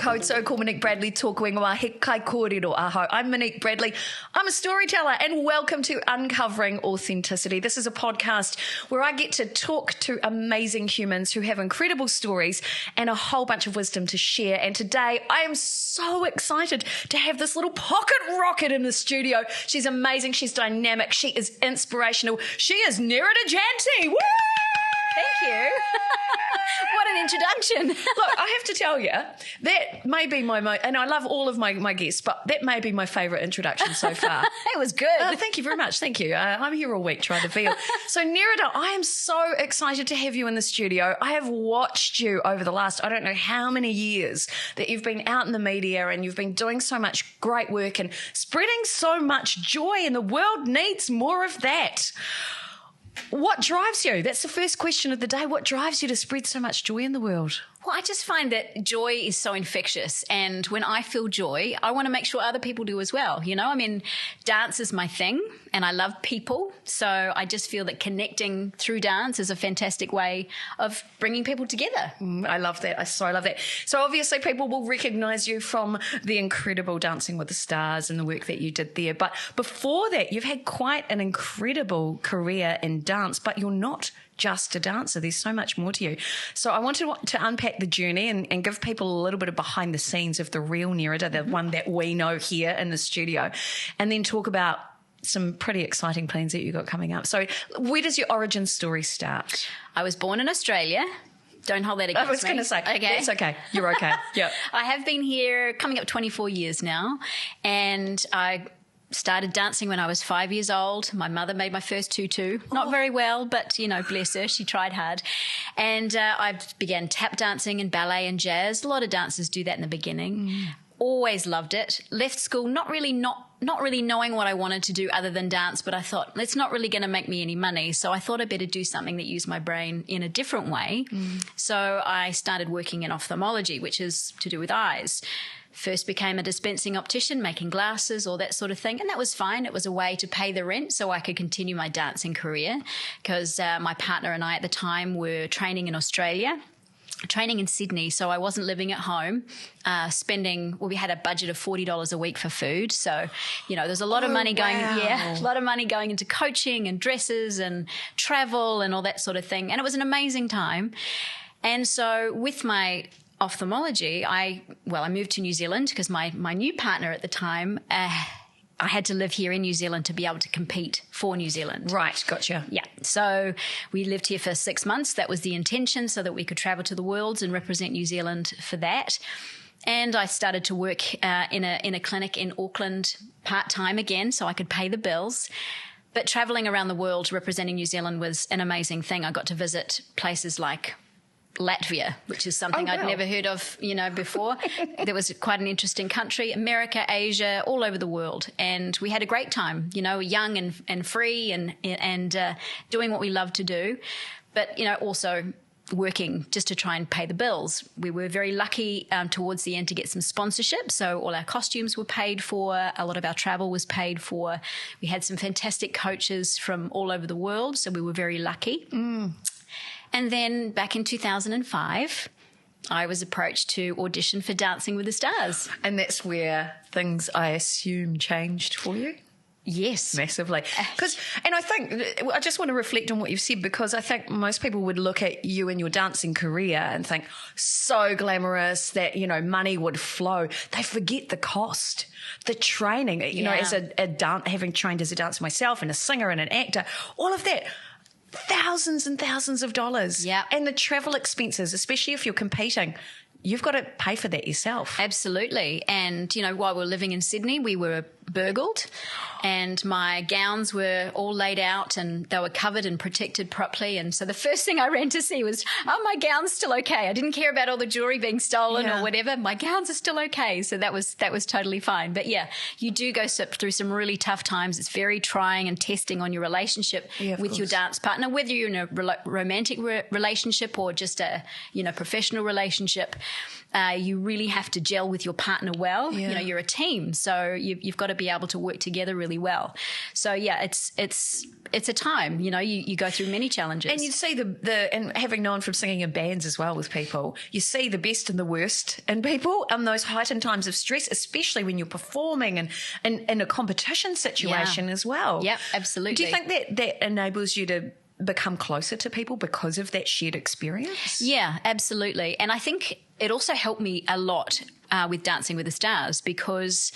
koutou, ko Monique Bradley tōku ingoa he kai kōrero aho. I'm Monique Bradley. I'm a storyteller and welcome to Uncovering Authenticity. This is a podcast where I get to talk to amazing humans who have incredible stories and a whole bunch of wisdom to share. And today I am so excited to have this little pocket rocket in the studio. She's amazing. She's dynamic. She is inspirational. She is Nerida Jantti. Woo! Thank you. What an introduction. Look, I have to tell you, that may be and I love all of my guests, but that may be my favourite introduction so far. It was good. Thank you very much. Thank you. I'm here all week trying to feel. So, Nerida, I am so excited to have you in the studio. I have watched you over the last, I don't know how many years that you've been out in the media and you've been doing so much great work and spreading so much joy, and the world needs more of that. What drives you? That's the first question of the day. What drives you to spread so much joy in the world? Well, I just find that joy is so infectious. And when I feel joy, I want to make sure other people do as well. You know, I mean, dance is my thing and I love people. So I just feel that connecting through dance is a fantastic way of bringing people together. I love that. I so love that. So obviously people will recognise you from the incredible Dancing with the Stars and the work that you did there. But before that, you've had quite an incredible career in dance, but you're not just a dancer. There's so much more to you. So I wanted to unpack the journey and give people a little bit of behind the scenes of the real Nerida, the one that we know here in the studio, and then talk about some pretty exciting plans that you got coming up. So where does your origin story start? I was born in Australia. Don't hold that against me. I was going to say, okay. It's okay. You're okay. Yeah. I have been here coming up 24 years now, and I started dancing when I was 5 years old. My mother made my first tutu. Not very well, but, you know, bless her, she tried hard. And I began tap dancing and ballet and jazz. A lot of dancers do that in the beginning. Always loved it. Left school not really knowing what I wanted to do other than dance, but I thought, it's not really going to make me any money. So I thought I'd better do something that used my brain in a different way. So I started working in ophthalmology, which is to do with eyes. First became a dispensing optician, making glasses, all that sort of thing. And that was fine. It was a way to pay the rent so I could continue my dancing career, because my partner and I at the time were training in Australia, training in Sydney. So I wasn't living at home, we had a budget of $40 a week for food. So, you know, there's a lot of money going, a lot of money going into coaching and dresses and travel and all that sort of thing. And it was an amazing time. And so with my ophthalmology, I moved to New Zealand because my new partner at the time, I had to live here in New Zealand to be able to compete for New Zealand. Right, gotcha. Yeah, so we lived here for 6 months. That was the intention, so that we could travel to the world and represent New Zealand for that. And I started to work in a clinic in Auckland part-time again so I could pay the bills. But traveling around the world representing New Zealand was an amazing thing. I got to visit places like Latvia, which is something I'd never heard of, before. That was quite an interesting country. America, Asia, all over the world. And we had a great time, young and free and doing what we love to do. But, also working just to try and pay the bills. We were very lucky towards the end to get some sponsorship. So all our costumes were paid for. A lot of our travel was paid for. We had some fantastic coaches from all over the world. So we were very lucky. And then back in 2005, I was approached to audition for Dancing with the Stars. And that's where things, I assume, changed for you? Yes. Massively. And I think, I just want to reflect on what you've said, because I think most people would look at you and your dancing career and think, so glamorous that, money would flow. They forget the cost, the training, as having trained as a dancer myself and a singer and an actor, all of that. Thousands and thousands of dollars. Yeah. And the travel expenses, especially if you're competing, you've got to pay for that yourself. Absolutely. And, while we were living in Sydney, we were burgled and my gowns were all laid out and they were covered and protected properly. And so the first thing I ran to see was, my gown's still okay. I didn't care about all the jewelry being stolen or whatever. My gowns are still okay. So that was totally fine. But yeah, you do go through some really tough times. It's very trying and testing on your relationship with your dance partner, whether you're in a romantic relationship or just a, professional relationship. You really have to gel with your partner well. You're a team. So you've got to be able to work together really well. So yeah, it's a time, you go through many challenges. And you see and having known from singing in bands as well with people, you see the best and the worst in people and those heightened times of stress, especially when you're performing and in a competition situation as well. Yeah, absolutely. Do you think that enables you to become closer to people because of that shared experience? Yeah, absolutely. And I think it also helped me a lot with Dancing with the Stars, because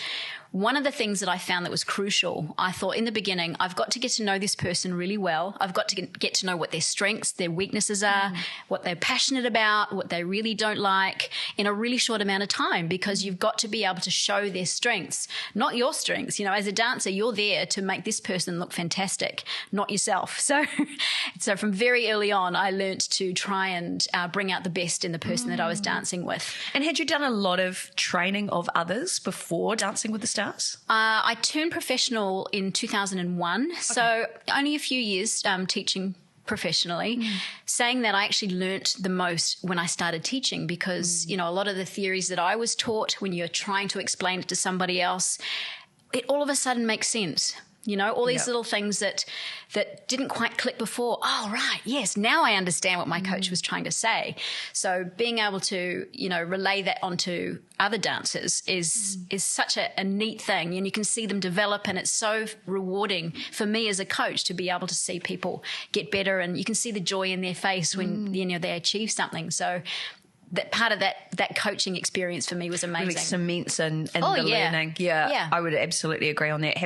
one of the things that I found that was crucial, I thought in the beginning, I've got to get to know this person really well. I've got to get to know what their strengths, their weaknesses are, what they're passionate about, what they really don't like in a really short amount of time, because you've got to be able to show their strengths, not your strengths. As a dancer, you're there to make this person look fantastic, not yourself. So from very early on, I learnt to try and bring out the best in the person that I was dancing with. And had you done a lot of training of others before Dancing with the Stars? I turned professional in 2001, so only a few years teaching professionally. Saying that, I actually learnt the most when I started teaching, because, a lot of the theories that I was taught, when you're trying to explain it to somebody else, it all of a sudden makes sense. All these little things that didn't quite click before. Oh, right. Yes. Now I understand what my coach was trying to say. So being able to, relay that onto other dancers is such a neat thing. And you can see them develop, and it's so rewarding for me as a coach to be able to see people get better, and you can see the joy in their face when, they achieve something. So that part of that coaching experience for me was amazing. Really cements in the learning. Yeah, I would absolutely agree on that.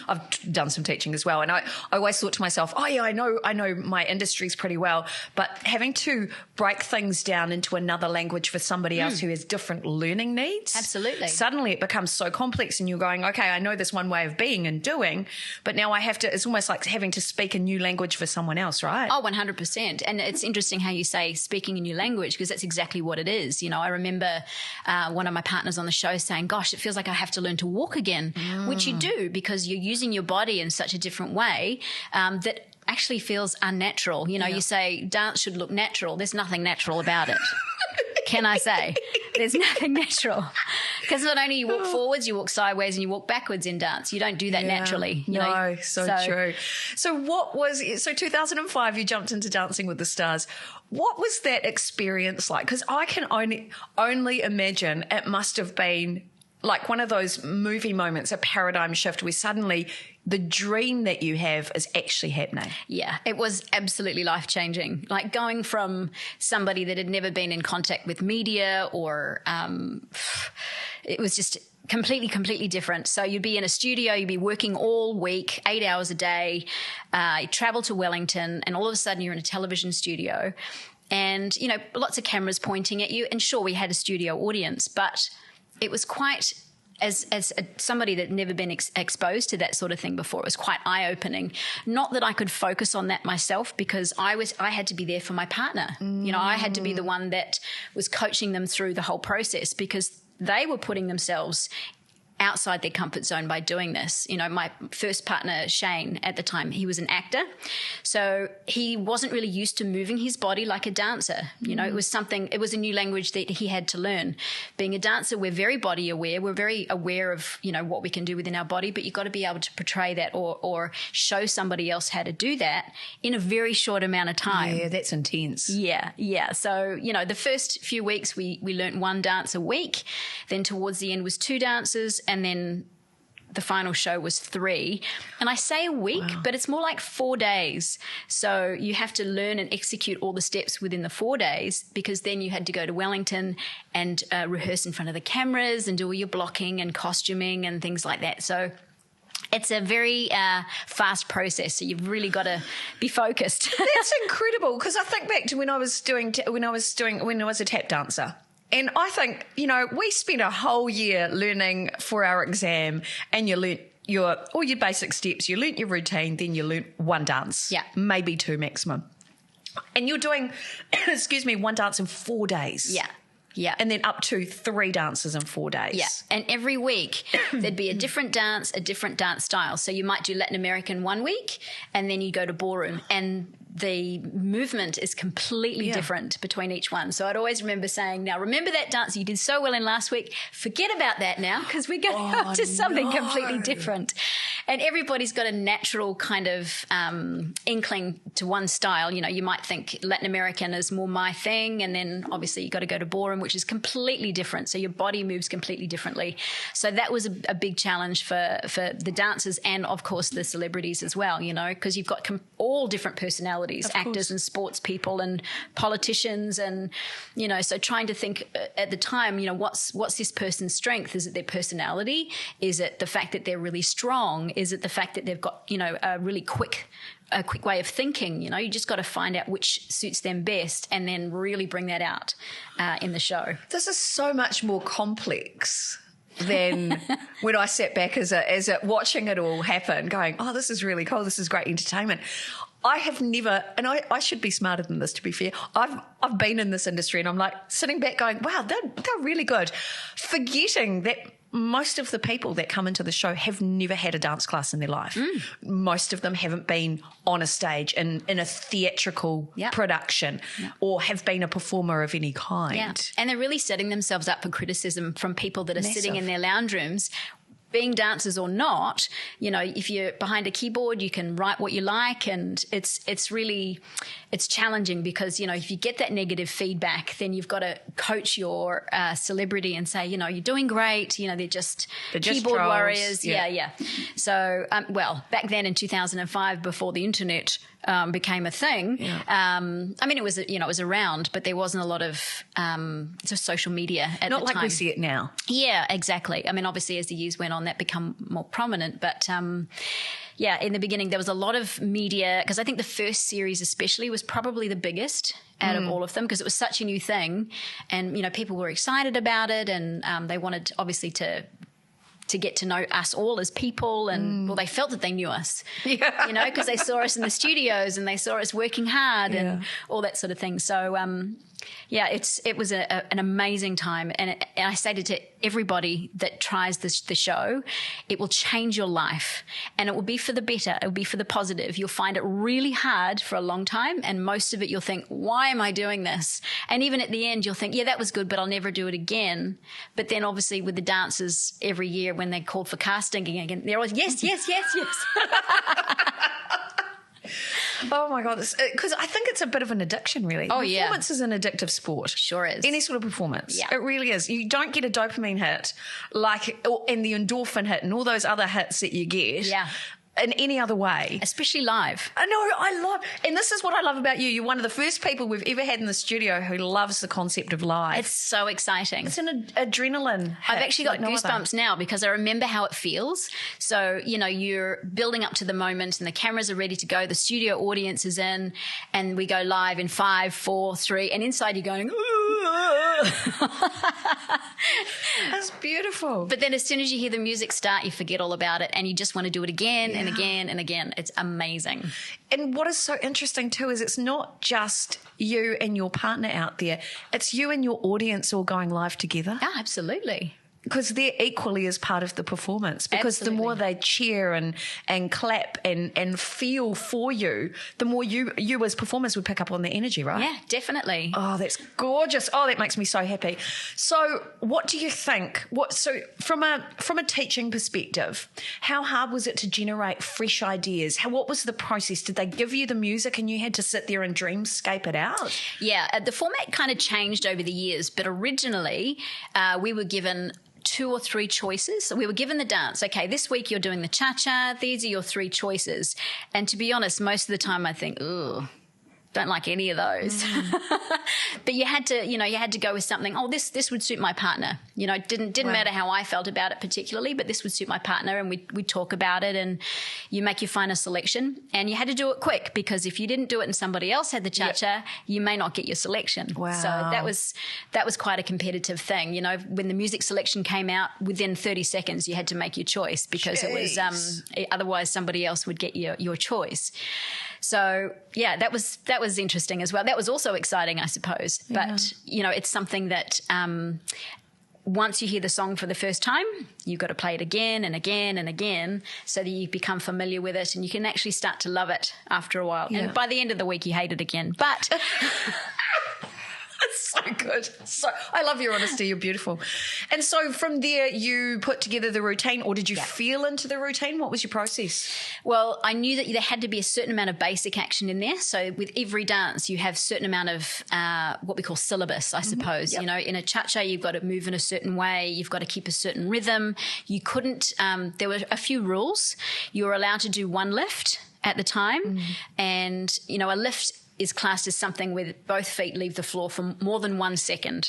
I've done some teaching as well, and I always thought to myself, I know my industries pretty well, but having to break things down into another language for somebody else who has different learning needs, absolutely, suddenly it becomes so complex, and you're going, okay, I know this one way of being and doing, but now I have to. It's almost like having to speak a new language for someone else, right? Oh, 100%. And it's interesting how you say speaking a new language, because that's exactly what it is. I remember one of my partners on the show saying, gosh, it feels like I have to learn to walk again, which you do, because you're using your body in such a different way that actually feels unnatural. You say dance should look natural. There's nothing natural about it. Can I say? There's nothing natural. Because not only you walk forwards, you walk sideways and you walk backwards in dance. You don't do that naturally. So true. So 2005, you jumped into Dancing with the Stars. What was that experience like? Because I can only imagine it must have been like one of those movie moments, a paradigm shift where suddenly the dream that you have is actually happening. Yeah, it was absolutely life-changing. Like going from somebody that had never been in contact with media or it was just completely different. So you'd be in a studio, you'd be working all week, 8 hours a day, you travel to Wellington, and all of a sudden you're in a television studio and, lots of cameras pointing at you. And sure, we had a studio audience, but it was quite, as somebody that had never been exposed to that sort of thing before, it was quite eye-opening. Not that I could focus on that myself, because I had to be there for my partner. I had to be the one that was coaching them through the whole process, because they were putting themselves outside their comfort zone by doing this. My first partner, Shane, at the time, he was an actor. So he wasn't really used to moving his body like a dancer. It was a new language that he had to learn. Being a dancer, we're very body aware. We're very aware of, what we can do within our body, but you've got to be able to portray that or show somebody else how to do that in a very short amount of time. Yeah, that's intense. Yeah. So, the first few weeks we learnt one dance a week. Then towards the end was 2 dances, and then the final show was 3. And I say a week, but it's more like 4 days. So you have to learn and execute all the steps within the 4 days, because then you had to go to Wellington and rehearse in front of the cameras and do all your blocking and costuming and things like that. So it's a very fast process, so you've really got to be focused. That's incredible, because I think back to when I was a tap dancer. And I think, we spent a whole year learning for our exam, and you learnt all your basic steps, you learnt your routine, then you learnt one dance. Yeah. Maybe 2 maximum. And you're doing, one dance in 4 days. Yeah. Yeah. And then up to 3 dances in 4 days. Yeah. And every week there'd be a different dance style. So you might do Latin American one week, and then you go to ballroom. And the movement is completely different between each one. So I'd always remember saying, now remember that dance you did so well in last week, forget about that now because we're going up to something completely different. And everybody's got a natural kind of inkling to one style. You know, you might think Latin American is more my thing, and then obviously you got to go to ballroom, which is completely different. So your body moves completely differently. So that was a big challenge for the dancers and, of course, the celebrities as well, you know, because you've got all different personalities, actors and sports people and politicians, and, you know, so trying to think at the time, you know, what's this person's strength? Is it their personality? Is it the fact that they're really strong? Is it the fact that they've got, you know, a quick way of thinking? You know, you just got to find out which suits them best and then really bring that out in the show. This is so much more complex than when I sat back as a watching it all happen, going, oh, this is really cool. This is great entertainment. I have never, and I should be smarter than this, to be fair. I've been in this industry and I'm like sitting back going, wow, they're really good. Forgetting that most of the people that come into the show have never had a dance class in their life. Most of them haven't been on a stage in a theatrical production or have been a performer of any kind. Yeah. And they're really setting themselves up for criticism from people that are sitting in their lounge rooms. Being dancers or not, you know, if you're behind a keyboard, you can write what you like, and it's challenging because, you know, if you get that negative feedback, then you've got to coach your celebrity and say, you know, you're doing great, you know, they're just keyboard trolls. warriors. Yeah. So, well, back then in 2005, before the internet became a thing, I mean, it was around, but there wasn't a lot of just social media at the time. Not like we see it now. Yeah, exactly. I mean, obviously, as the years went on, that became more prominent. But, in the beginning, there was a lot of media because I think the first series especially was probably the biggest out of all of them because it was such a new thing. And, you know, people were excited about it and they wanted, obviously, to get to know us all as people, and well, they felt that they knew us, you know, because they saw us in the studios and they saw us working hard and all that sort of thing. So, it was an amazing time, and I say to everybody that tries the show, it will change your life, and it will be for the better. It will be for the positive. You'll find it really hard for a long time, and most of it you'll think, why am I doing this? And even at the end, you'll think, yeah, that was good, but I'll never do it again. But then obviously with the dancers every year when they're called for casting again, they're always, yes. Oh, my God. Because I think it's a bit of an addiction, really. Oh, yeah. Performance is an addictive sport. Sure is. Any sort of performance. Yeah. It really is. You don't get a dopamine hit and the endorphin hit and all those other hits that you get. Yeah. In any other way. Especially live. I know, and this is what I love about you. You're one of the first people we've ever had in the studio who loves the concept of live. It's so exciting. It's an adrenaline hit. I've actually got goosebumps now because I remember how it feels. So, you know, you're building up to the moment and the cameras are ready to go. The studio audience is in and we go live in 5, 4, 3 and inside you're going, That's beautiful. But then as soon as you hear the music start, you forget all about it and you just want to do it again and again and again. It's amazing. And what is so interesting too is it's not just you and your partner out there. It's you and your audience all going live together. Yeah, absolutely. Because they're equally as part of the performance. Because the more they cheer and clap and feel for you, the more you as performers would pick up on the energy, right? Yeah, definitely. Oh, that's gorgeous. Oh, that makes me so happy. So what do you think? So from a teaching perspective, how hard was it to generate fresh ideas? What was the process? Did they give you the music and you had to sit there and dreamscape it out? Yeah, the format kind of changed over the years, but originally we were given 2 or 3 choices. So we were given the dance. Okay, this week you're doing the cha-cha. These are your 3 choices. And to be honest, most of the time I think, ooh, don't like any of those. But you had to go with something, this would suit my partner. You know, it didn't matter how I felt about it particularly, but this would suit my partner, and we'd talk about it and you make your final selection. And you had to do it quick because if you didn't do it and somebody else had the cha-cha, you may not get your selection. Wow. So that was quite a competitive thing. You know, when the music selection came out, within 30 seconds you had to make your choice because it was otherwise somebody else would get your choice. So yeah, that was interesting as well. That was also exciting, I suppose. But you know, it's something that once you hear the song for the first time, you've got to play it again and again and again so that you become familiar with it, and you can actually start to love it after a while. And by the end of the week, you hate it again. But it's so good. So I love your honesty. You're beautiful. And so from there, you put together the routine, or did you feel into the routine? What was your process? Well, I knew that there had to be a certain amount of basic action in there. So with every dance, you have a certain amount of what we call syllabus, I suppose. You know, in a cha-cha, you've got to move in a certain way. You've got to keep a certain rhythm. You couldn't, there were a few rules. You were allowed to do one lift at the time. And, you know, a lift is classed as something where both feet leave the floor for more than 1 second.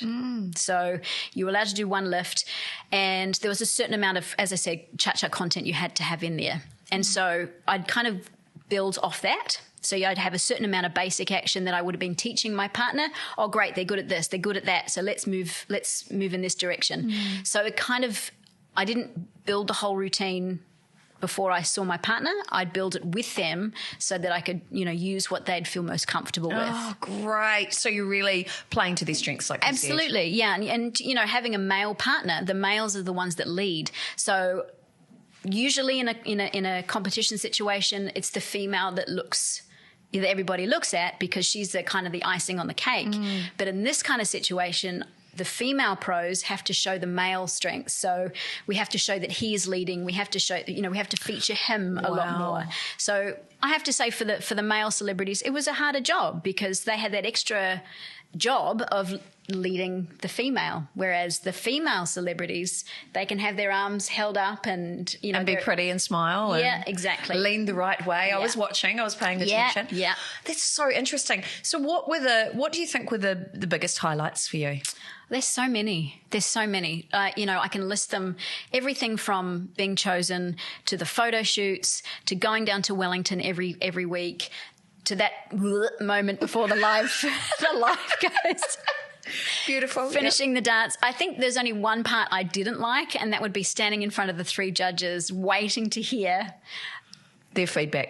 So you were allowed to do one lift, and there was a certain amount of, as I said, cha-cha content you had to have in there. And so I'd kind of build off that. So I'd have a certain amount of basic action that I would have been teaching my partner. Oh, great, they're good at this, they're good at that. So let's move in this direction. So it kind of, I didn't build the whole routine before I saw my partner. I'd build it with them so that I could, you know, use what they'd feel most comfortable with. Oh, great. So you're really playing to their strengths, like you said. Absolutely, yeah. And, you know, having a male partner, the males are the ones that lead. So usually in a competition situation, it's the female that everybody looks at because she's the kind of the icing on the cake. But in this kind of situation, the female pros have to show the male strengths. So we have to show that he is leading. We have to show, you know, we have to feature him a lot more. So I have to say for the male celebrities, it was a harder job because they had that extra job of leading the female, whereas the female celebrities, they can have their arms held up and, you know, and be pretty and smile. Yeah, exactly. Lean the right way. I was watching. I was paying attention. Yeah. That's so interesting. So what do you think were the biggest highlights for you? There's so many. You know, I can list them. Everything from being chosen to the photo shoots to going down to Wellington every week to that moment before the live goes. Beautiful. Finishing the dance. I think there's only one part I didn't like, and that would be standing in front of the 3 judges waiting to hear their feedback.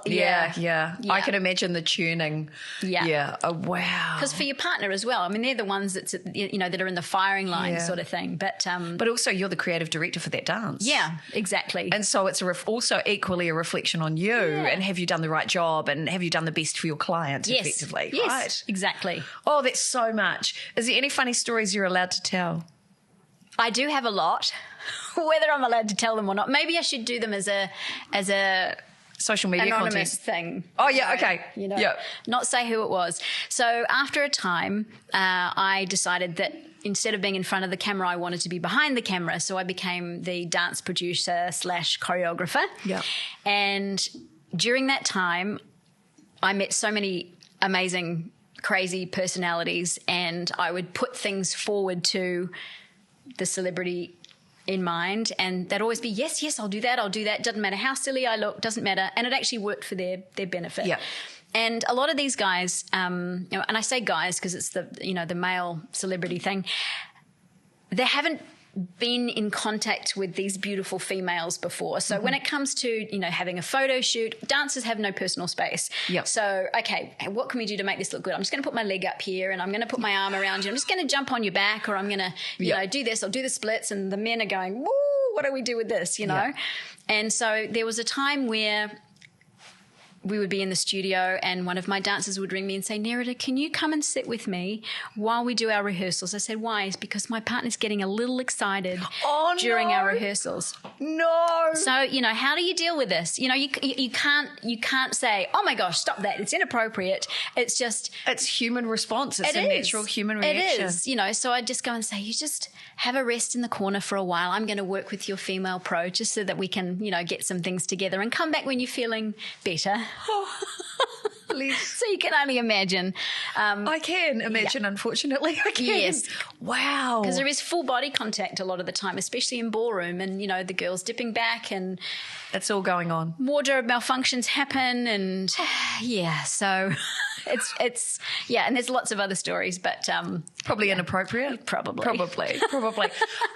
Yeah. I can imagine the tuning. Yeah. Oh, wow. Because for your partner as well. I mean, they're the ones that are in the firing line sort of thing. But also you're the creative director for that dance. Yeah, exactly. And so it's also equally a reflection on you. And have you done the right job, and have you done the best for your client effectively? Yes, right? Exactly. Oh, that's so much. Is there any funny stories you're allowed to tell? I do have a lot. Whether I'm allowed to tell them or not, maybe I should do them as a social media anonymous content thing. Oh yeah, okay. You know, not say who it was. So after a time, I decided that instead of being in front of the camera, I wanted to be behind the camera. So I became the dance producer / choreographer. Yeah. And during that time, I met so many amazing, crazy personalities, and I would put things forward to the celebrity in mind, and they'd always be, yes, I'll do that. Doesn't matter how silly I look, doesn't matter. And it actually worked for their benefit. Yeah. And a lot of these guys, you know, and I say guys because it's the male celebrity thing, they haven't been in contact with these beautiful females before. So when it comes to, you know, having a photo shoot, dancers have no personal space. Yep. So, okay, what can we do to make this look good? I'm just going to put my leg up here and I'm going to put my arm around you. I'm just going to jump on your back, or I'm going to, you know, do this. I'll do the splits, and the men are going, woo, what do we do with this, you know? Yep. And so there was a time where we would be in the studio and one of my dancers would ring me and say, Nerida, can you come and sit with me while we do our rehearsals? I said, why? It's because my partner's getting a little excited during our rehearsals. No. So, you know, how do you deal with this? You know, you can't say, oh my gosh, stop that. It's inappropriate. It's just. It's human response. It's a natural human reaction. It is, you know, so I'd just go and say, you just have a rest in the corner for a while. I'm going to work with your female pro just so that we can, you know, get some things together and come back when you're feeling better. So you can only imagine. I can imagine, unfortunately. I can. Yes. Wow. Because there is full body contact a lot of the time, especially in ballroom, and, you know, the girls dipping back and... It's all going on. Wardrobe malfunctions happen, and so it's and there's lots of other stories, but... Probably inappropriate? Probably.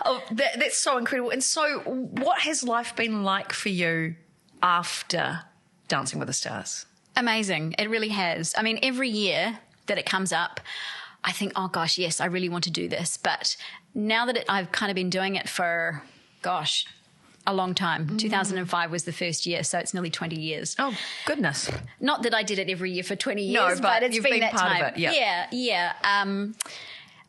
Oh, that's so incredible. And so what has life been like for you after Dancing with the Stars? Amazing. It really has. I mean, every year that it comes up, I think, oh gosh, yes, I really want to do this. But now that I've kind of been doing it for, gosh, a long time. 2005 was the first year, so it's nearly 20 years. Oh, goodness. Not that I did it every year for 20 years, but it's you've been been that part time. of it, Yeah.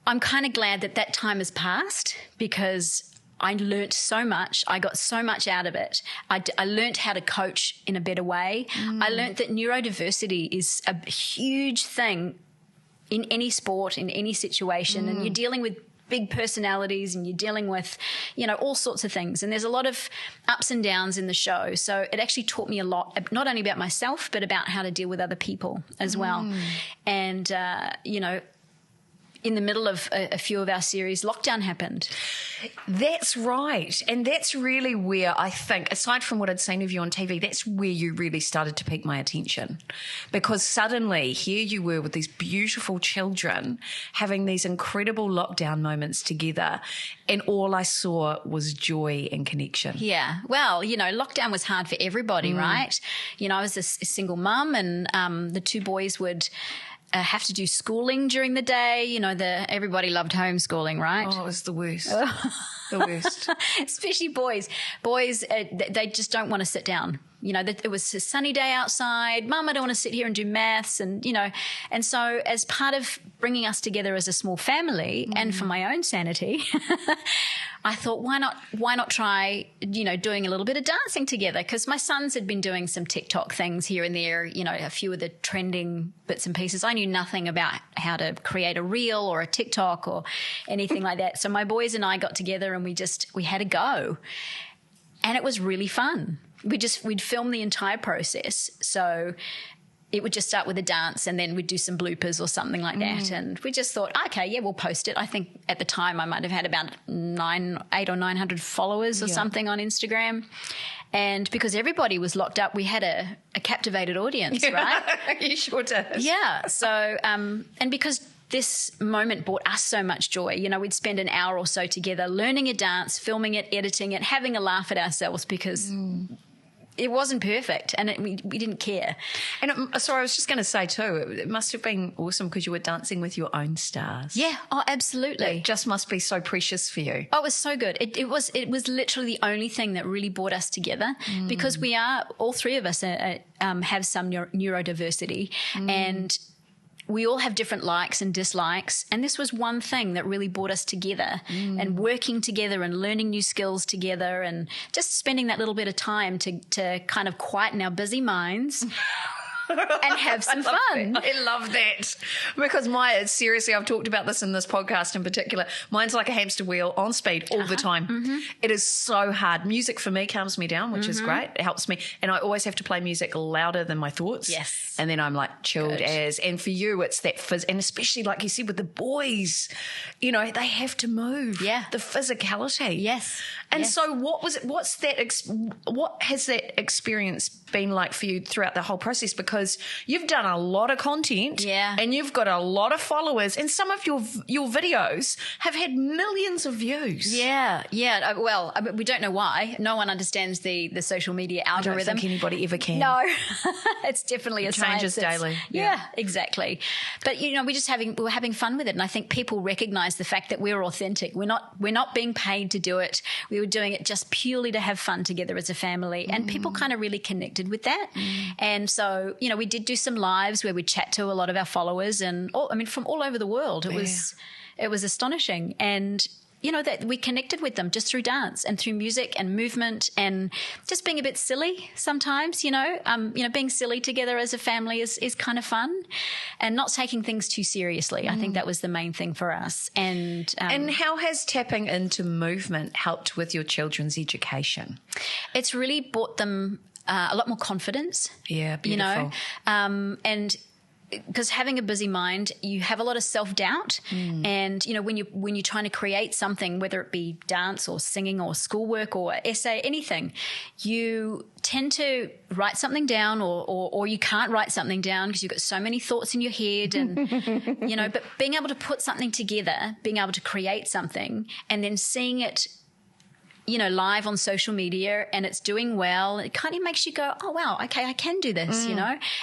I'm kind of glad that time has passed because I learnt so much. I got so much out of it. I learnt how to coach in a better way. I learnt that neurodiversity is a huge thing in any sport, in any situation, and you're dealing with big personalities and you're dealing with, all sorts of things. And there's a lot of ups and downs in the show. So it actually taught me a lot, not only about myself, but about how to deal with other people as well. And, in the middle of a few of our series, lockdown happened. That's right. And that's really where I think, aside from what I'd seen of you on TV, that's where you really started to pique my attention. Because suddenly here you were with these beautiful children having these incredible lockdown moments together, and all I saw was joy and connection. Yeah. Well, lockdown was hard for everybody, right? I was a single mum, and the two boys would have to do schooling during the day. Everybody loved homeschooling, right? Oh, it was the worst. The worst. Especially boys. Boys, they just don't want to sit down. It was a sunny day outside. Mum, I don't want to sit here and do maths. And so as part of bringing us together as a small family and for my own sanity, I thought, why not try, doing a little bit of dancing together? Because my sons had been doing some TikTok things here and there, a few of the trending bits and pieces. I knew nothing about how to create a reel or a TikTok or anything like that. So my boys and I got together and we had a go. And it was really fun. We'd film the entire process. So it would just start with a dance and then we'd do some bloopers or something like that. And we just thought, okay, yeah, we'll post it. I think at the time I might have had about 800 or 900 followers or something on Instagram. And because everybody was locked up, we had a captivated audience, right? You sure did. Yeah. So, and because this moment brought us so much joy. We'd spend an hour or so together learning a dance, filming it, editing it, having a laugh at ourselves because it wasn't perfect and we didn't care. And I was just going to say too, it must have been awesome because you were dancing with your own stars. Yeah, oh, absolutely. It just must be so precious for you. Oh, it was so good. It was literally the only thing that really brought us together because we are, all three of us have some neurodiversity and we all have different likes and dislikes, and this was one thing that really brought us together and working together and learning new skills together and just spending that little bit of time to kind of quieten our busy minds and have some fun. I love that because seriously, I've talked about this in this podcast in particular. Mine's like a hamster wheel on speed all the time. It is so hard. Music for me calms me down, which is great. It helps me. And I always have to play music louder than my thoughts. Yes. And then I'm like chilled as. And for you, it's that and especially like you said with the boys, they have to move. Yeah. The physicality. Yes. And so what has that experience been like for you throughout the whole process? Because you've done a lot of content and you've got a lot of followers and some of your videos have had millions of views. Yeah. Well, we don't know why. No one understands the social media algorithm. I don't think anybody ever can. No. It's definitely a changes science. daily. Yeah, exactly. But we're having fun with it, and I think people recognise the fact that we're authentic. We're not being paid to do it. We were doing it just purely to have fun together as a family, and people kind of really connected with that. And so, we did do some lives where we chat to a lot of our followers, and from all over the world. It was astonishing, and that we connected with them just through dance and through music and movement and just being a bit silly sometimes, being silly together as a family is kind of fun and not taking things too seriously. I think that was the main thing for us. And how has tapping into movement helped with your children's education? It's really brought them a lot more confidence. Yeah, beautiful. And because having a busy mind, you have a lot of self-doubt. And, when you're trying to create something, whether it be dance or singing or schoolwork or essay, anything, you tend to write something down or you can't write something down because you've got so many thoughts in your head and, but being able to put something together, being able to create something and then seeing it live on social media and it's doing well, it kind of makes you go, oh, wow, okay, I can do this,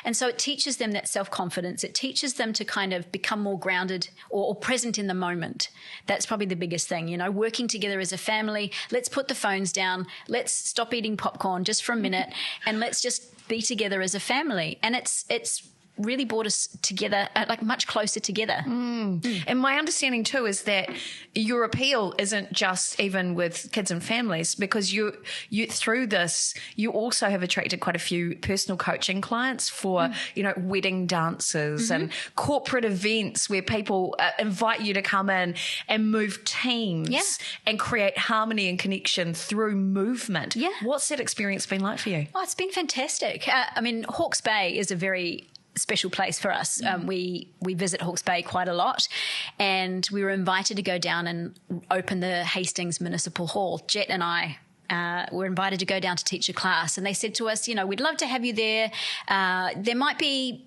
And so it teaches them that self-confidence. It teaches them to kind of become more grounded or present in the moment. That's probably the biggest thing, working together as a family. Let's put the phones down. Let's stop eating popcorn just for a minute and let's just be together as a family. And it's really brought us together, like much closer together. And my understanding too is that your appeal isn't just even with kids and families, because you through this you also have attracted quite a few personal coaching clients for wedding dances and corporate events where people invite you to come in and move teams and create harmony and connection through movement. What's that experience been like for you? Oh, it's been fantastic. Hawke's Bay is a very special place for us. We visit Hawke's Bay quite a lot, and we were invited to go down and open the Hastings Municipal Hall. Jet and I were invited to go down to teach a class, and they said to us, we'd love to have you there. There might be,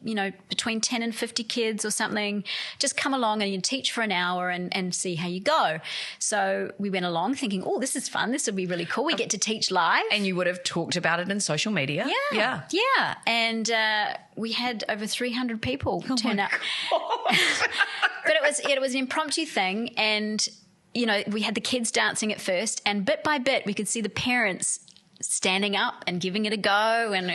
between 10 and 50 kids or something. Just come along and you teach for an hour and see how you go. So we went along thinking, oh, this is fun. This will be really cool. We get to teach live. And you would have talked about it in social media. Yeah. And we had over 300 people turn up. But it was an impromptu thing, and we had the kids dancing at first, and bit by bit we could see the parents standing up and giving it a go and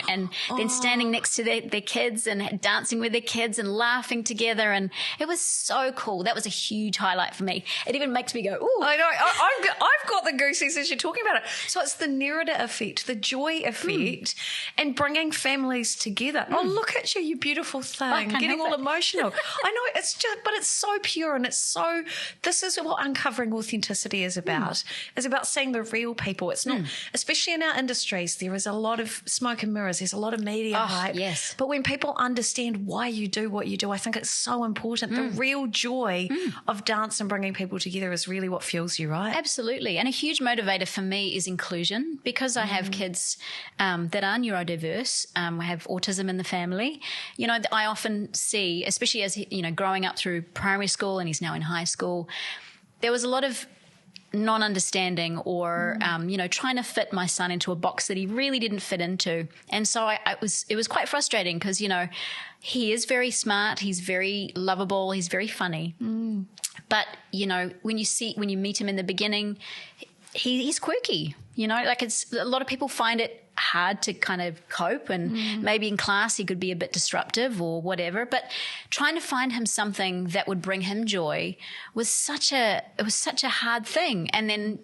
then standing next to their kids and dancing with their kids and laughing together. And it was so cool. That was a huge highlight for me. It even makes me go, ooh. I know. I've got the goosies as you're talking about it. So it's the Nerida Effect, the joy effect, and bringing families together. Oh, look at you beautiful thing. Getting all emotional. I know, but it's so pure, and this is what uncovering authenticity is about. It's about seeing the real people. It's not, especially in our industries, there is a lot of smoke and mirrors. There's a lot of media hype. Yes. But when people understand why you do what you do, I think it's so important. The real joy of dance and bringing people together is really what fuels you, right? Absolutely. And a huge motivator for me is inclusion, because I have kids that are neurodiverse. I have autism in the family. I often see, especially as growing up through primary school, and he's now in high school, there was a lot of non-understanding or, trying to fit my son into a box that he really didn't fit into. And so it was quite frustrating because, he is very smart. He's very lovable. He's very funny. But, when you meet him in the beginning, he's quirky, it's a lot of people find it hard to kind of cope, and maybe in class he could be a bit disruptive or whatever, but trying to find him something that would bring him joy was such a hard thing. And then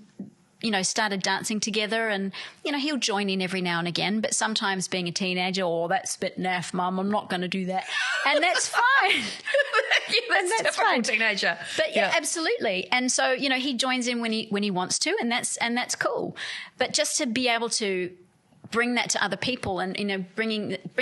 started dancing together, and he'll join in every now and again, but sometimes being a teenager, that's a bit naff, Mum, I'm not going to do that, and that's fine. That's fine, teenager. But absolutely. And so he joins in when he wants to, and that's cool. But just to be able to bring that to other people, and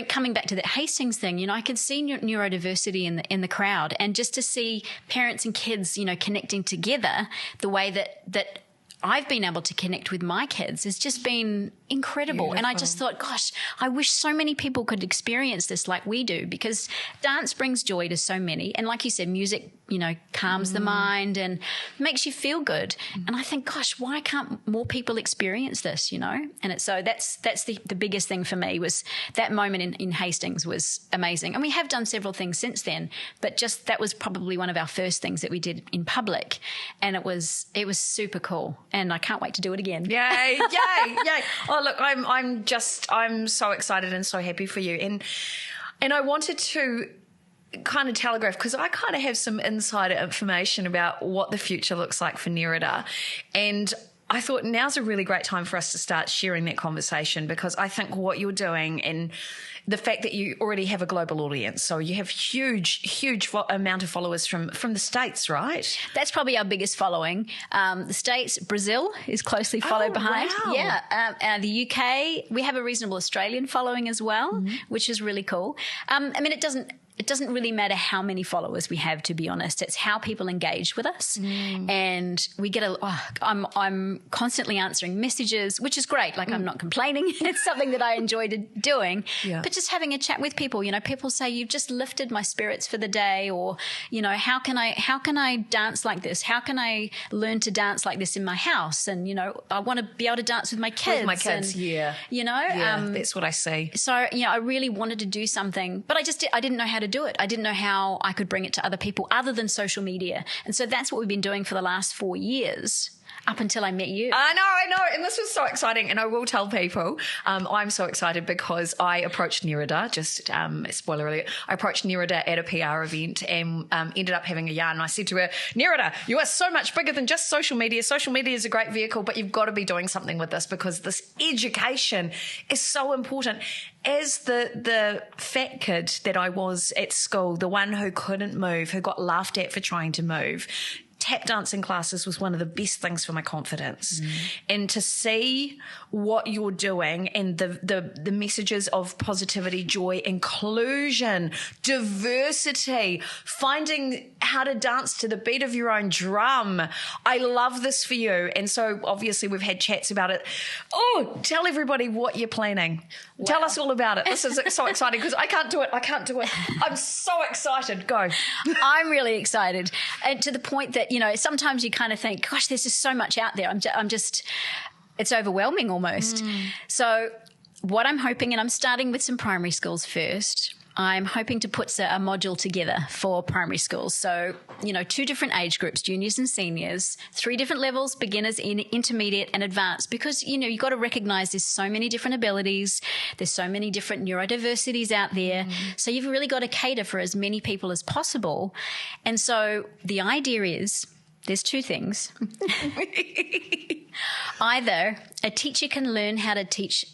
coming back to that Hastings thing, I could see neurodiversity in the crowd, and just to see parents and kids connecting together the way that I've been able to connect with my kids has just been incredible. Beautiful. And I just thought, gosh, I wish so many people could experience this like we do, because dance brings joy to so many. And like you said, music, calms the mind and makes you feel good. And I think, gosh, why can't more people experience this, And so that's the biggest thing for me, was that moment in Hastings was amazing. And we have done several things since then, but just that was probably one of our first things that we did in public. And it was super cool. And I can't wait to do it again. Yay. Oh, look, I'm so excited and so happy for you. And I wanted to kind of telegraph, because I kind of have some insider information about what the future looks like for Nerida. And I thought now's a really great time for us to start sharing that conversation, because I think what you're doing, and the fact that you already have a global audience, so you have huge amount of followers from the States, right? That's probably our biggest following. The States, Brazil is closely followed behind. Wow. Yeah. The UK, we have a reasonable Australian following as well, which is really cool. It it doesn't really matter how many followers we have, to be honest. It's how people engage with us. And we get I'm constantly answering messages, which is great. Like, I'm not complaining. It's something that I enjoyed doing. Yeah. But just having a chat with people, people say, you've just lifted my spirits for the day, or, how can I dance like this? How can I learn to dance like this in my house? And, I want to be able to dance with my kids. With my kids, that's what I see. So, I really wanted to do something, but I didn't know how to do it. I didn't know how I could bring it to other people other than social media. And so that's what we've been doing for the last 4 years. Up until I met you. I know. And this was so exciting. And I will tell people, I'm so excited because I approached Nerida, just spoiler alert, I approached Nerida at a PR event and ended up having a yarn. And I said to her, Nerida, you are so much bigger than just social media. Social media is a great vehicle, but you've got to be doing something with this because this education is so important. As the fat kid that I was at school, the one who couldn't move, who got laughed at for trying to move, tap dancing classes was one of the best things for my confidence. And to see what you're doing and the messages of positivity, joy, inclusion, diversity, finding how to dance to the beat of your own drum. I love this for you. And so obviously we've had chats about it. Oh, tell everybody what you're planning. Wow. Tell us all about it. This is so exciting because I can't do it. I'm so excited. Go. I'm really excited. And to the point that, sometimes you kind of think, gosh, there's just so much out there. It's overwhelming almost. So what I'm hoping, and I'm starting with some primary schools first, I'm hoping to put a module together for primary schools. So, 2 different age groups, juniors and seniors, 3 different levels, beginners, intermediate and advanced, because, you've got to recognize there's so many different abilities. There's so many different neurodiversities out there. So you've really got to cater for as many people as possible. And so the idea is there's 2 things. Either a teacher can learn how to teach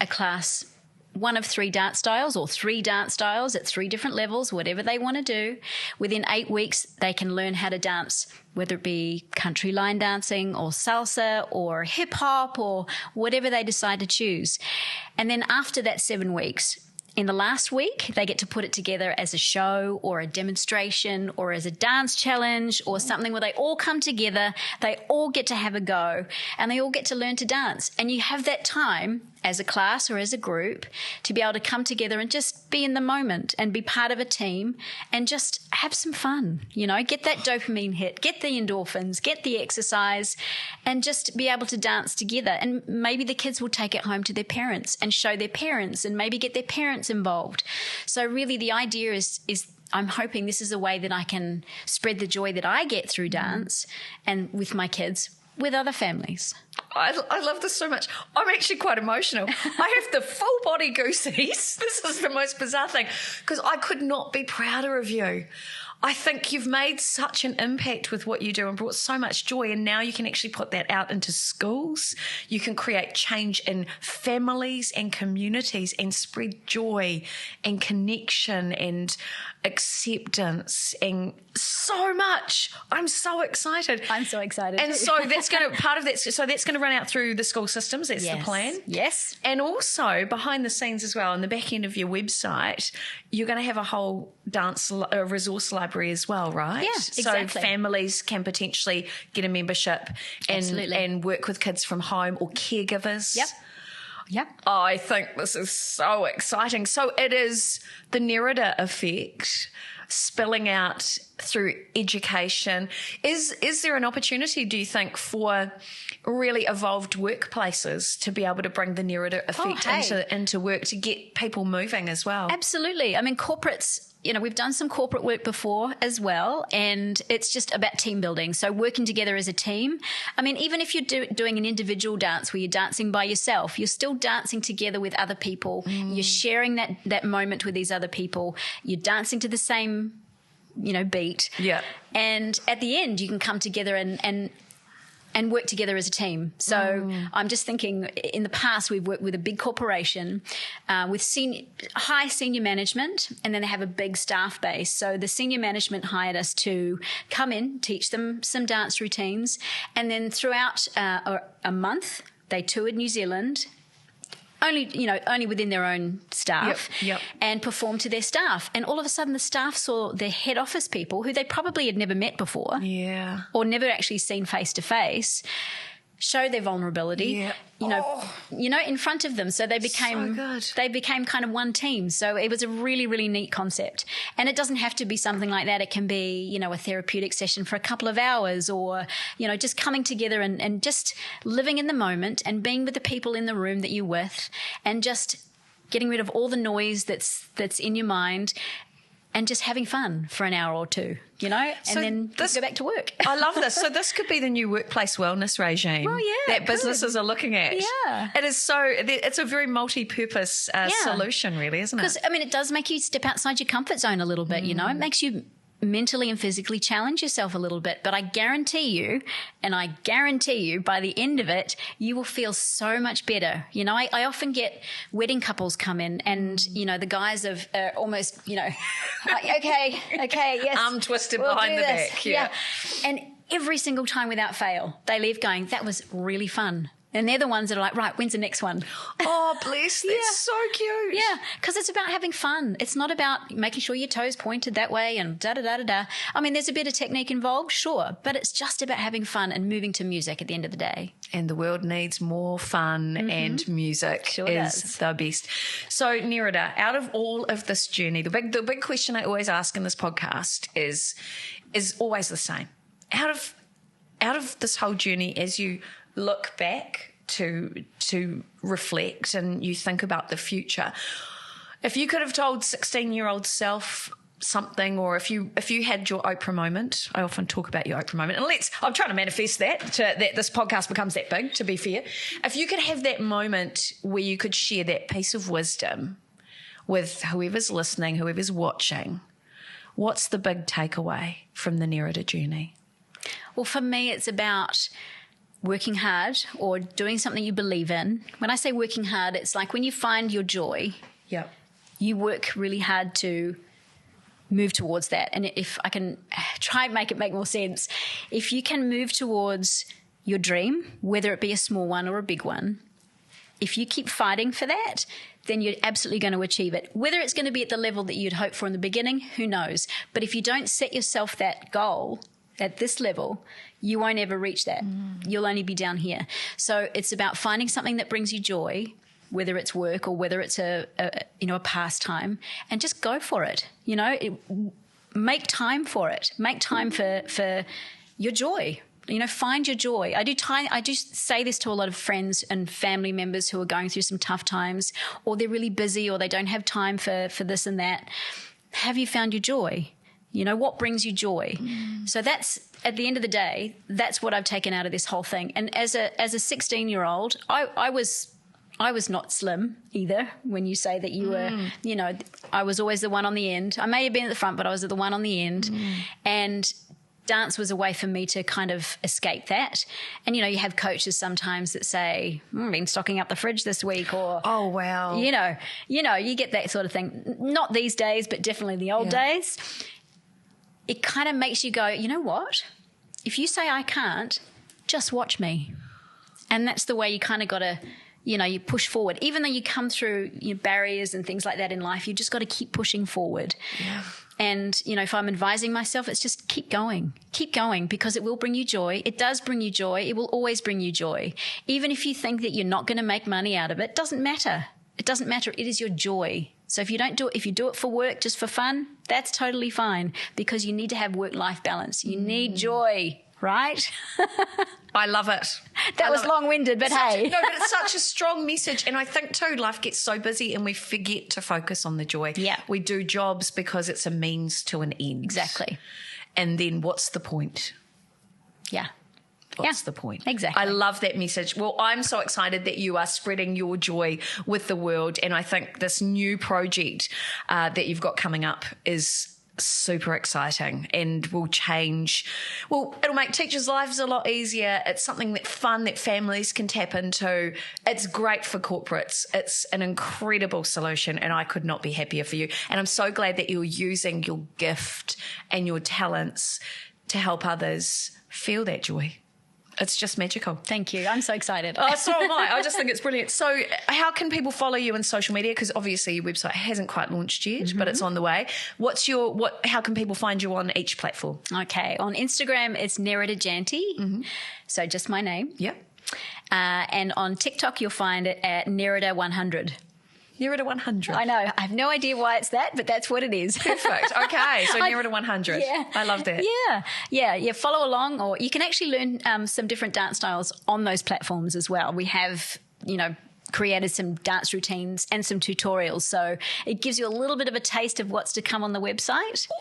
a class one of 3 dance styles or 3 dance styles at 3 different levels, whatever they want to do. Within 8 weeks, they can learn how to dance, whether it be country line dancing or salsa or hip hop or whatever they decide to choose. And then after that 7 weeks, in the last week, they get to put it together as a show or a demonstration or as a dance challenge or something where they all come together, they all get to have a go, and they all get to learn to dance. And you have that time as a class or as a group to be able to come together and just be in the moment and be part of a team and just have some fun, get that dopamine hit, get the endorphins, get the exercise, and just be able to dance together. And maybe the kids will take it home to their parents and show their parents and maybe get their parents involved. So really the idea is I'm hoping this is a way that I can spread the joy that I get through dance and with my kids with other families. I love this so much. I'm actually quite emotional. I have the full body goosies. This is the most bizarre thing because I could not be prouder of you. I think you've made such an impact with what you do and brought so much joy, and now you can actually put that out into schools. You can create change in families and communities and spread joy and connection and acceptance and so much. I'm so excited. I'm so excited. And so that's going to, part of that, so that's going to run out through the school systems. That's the plan. Yes. And also behind the scenes as well, on the back end of your website, you're going to have a whole dance resource library as well, right? Yeah, exactly. So families can potentially get a membership and work with kids from home or caregivers. Yep. I think this is so exciting. So it is the Nerida Effect spilling out through education. Is there an opportunity, do you think, for really evolved workplaces to be able to bring the Nerida Effect into work to get people moving as well? Absolutely. I mean, corporates, we've done some corporate work before as well, and it's just about team building. So working together as a team. I mean, even if you're doing an individual dance where you're dancing by yourself, you're still dancing together with other people. You're sharing that moment with these other people. You're dancing to the same, beat. Yeah. And at the end, you can come together and work together as a team. So I'm just thinking, in the past, we've worked with a big corporation with high senior management, and then they have a big staff base. So the senior management hired us to come in, teach them some dance routines, and then throughout a month, they toured New Zealand, only within their own staff, and perform to their staff. And all of a sudden the staff saw their head office people who they probably had never met before or never actually seen face to face, show their vulnerability, in front of them. So they became kind of one team. So it was a really, really neat concept. And it doesn't have to be something like that. It can be, a therapeutic session for a couple of hours, or, just coming together and just living in the moment and being with the people in the room that you're with, and just getting rid of all the noise that's in your mind, and just having fun for an hour or two, and then go back to work. I love this. So this could be the new workplace wellness regime that businesses are looking at. Yeah. It is it's a very multi-purpose solution, really, isn't it? Because, it does make you step outside your comfort zone a little bit, It makes you mentally and physically challenge yourself a little bit. But I guarantee you by the end of it, you will feel so much better. I often get wedding couples come in and, the guys have almost, okay, yes. Arm twisted behind the back. Yeah. And every single time without fail, they leave going, that was really fun. And they're the ones that are like, right, when's the next one? Oh, bless. That's so cute. Yeah, because it's about having fun. It's not about making sure your toes pointed that way and da-da-da-da-da. There's a bit of technique involved, sure, but it's just about having fun and moving to music at the end of the day. And the world needs more fun and music is the best. So, Nerida, out of all of this journey, the big question I always ask in this podcast is always the same. Out of this whole journey, as you look back to reflect and you think about the future, if you could have told 16-year-old self something, or if you had your Oprah moment, I often talk about your Oprah moment, and I'm trying to manifest that this podcast becomes that big, to be fair. If you could have that moment where you could share that piece of wisdom with whoever's listening, whoever's watching, what's the big takeaway from the Nerida journey? Well, for me, it's about working hard or doing something you believe in. When I say working hard, it's like when you find your joy, you work really hard to move towards that. And if I can try and make it make more sense, if you can move towards your dream, whether it be a small one or a big one, if you keep fighting for that, then you're absolutely going to achieve it. Whether it's going to be at the level that you'd hoped for in the beginning, who knows? But if you don't set yourself that goal at this level, you won't ever reach that. You'll only be down here. So it's about finding something that brings you joy, whether it's work or whether it's a pastime, and just go for it. Make time for it. Make time for your joy. Find your joy. I do say this to a lot of friends and family members who are going through some tough times, or they're really busy, or they don't have time for this and that. Have you found your joy? What brings you joy? So that's, at the end of the day, that's what I've taken out of this whole thing. And as a 16-year-old, I was not slim either. When you say that you were, I was always the one on the end. I may have been at the front, but I was the one on the end. And dance was a way for me to kind of escape that. And, you have coaches sometimes that say, I've been stocking up the fridge this week, or, oh, wow. You get that sort of thing. Not these days, but definitely the old days. It kind of makes you go, you know what? If you say I can't, just watch me. And that's the way you kind of got to, you push forward. Even though you come through barriers and things like that in life, you just got to keep pushing forward. Yeah. And, if I'm advising myself, it's just keep going, because it will bring you joy. It does bring you joy. It will always bring you joy. Even if you think that you're not going to make money out of it, doesn't matter. It doesn't matter. It is your joy. So if you do it for work, just for fun, that's totally fine, because you need to have work-life balance. You need joy, right? I love it. That was long-winded, but hey. No, but it's such a strong message. And I think too, life gets so busy and we forget to focus on the joy. Yeah. We do jobs because it's a means to an end. Exactly. And then what's the point? Yeah. What's the point? Exactly. I love that message. Well, I'm so excited that you are spreading your joy with the world. And I think this new project that you've got coming up is super exciting and will change. Well, it'll make teachers' lives a lot easier. It's something that's fun that families can tap into. It's great for corporates. It's an incredible solution, and I could not be happier for you. And I'm so glad that you're using your gift and your talents to help others feel that joy. It's just magical. Thank you. I'm so excited. Oh, so am I. I just think it's brilliant. So how can people follow you in social media? Because obviously your website hasn't quite launched yet, but it's on the way. How can people find you on each platform? Okay. On Instagram, it's Nerida Jantti. So just my name. Yep. And on TikTok, you'll find it at Nerida 100. Nerida 100. I know. I have no idea why it's that, but that's what it is. Perfect. Okay. So Nerida 100. Yeah. I love that. Yeah. Follow along, or you can actually learn some different dance styles on those platforms as well. We have, created some dance routines and some tutorials. So it gives you a little bit of a taste of what's to come on the website. So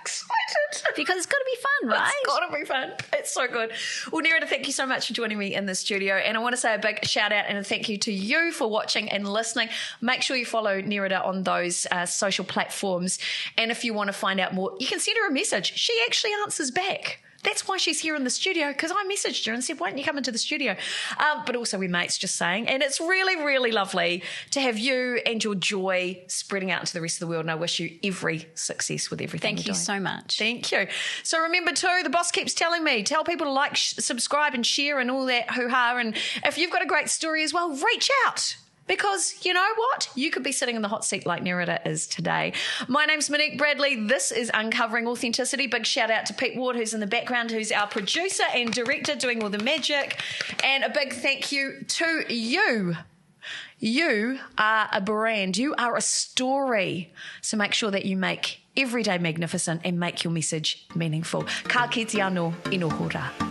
excited. Because it's got to be fun, right? It's got to be fun. It's so good. Well, Nerida, thank you so much for joining me in the studio. And I want to say a big shout out and a thank you to you for watching and listening. Make sure you follow Nerida on those social platforms. And if you want to find out more, you can send her a message. She actually answers back. That's why she's here in the studio, because I messaged her and said, why don't you come into the studio? But also we're mates, just saying. And it's really, really lovely to have you and your joy spreading out into the rest of the world. And I wish you every success with everything Thank you so much. Thank you. So remember too, the boss keeps telling me, tell people to like, subscribe and share and all that hoo-ha. And if you've got a great story as well, reach out. Because you know what? You could be sitting in the hot seat like Nerida is today. My name's Monique Bradley. This is Uncovering Authenticity. Big shout out to Pete Ward, who's in the background, who's our producer and director doing all the magic. And a big thank you to you. You are a brand. You are a story. So make sure that you make every day magnificent and make your message meaningful. Ka kite anō inohora.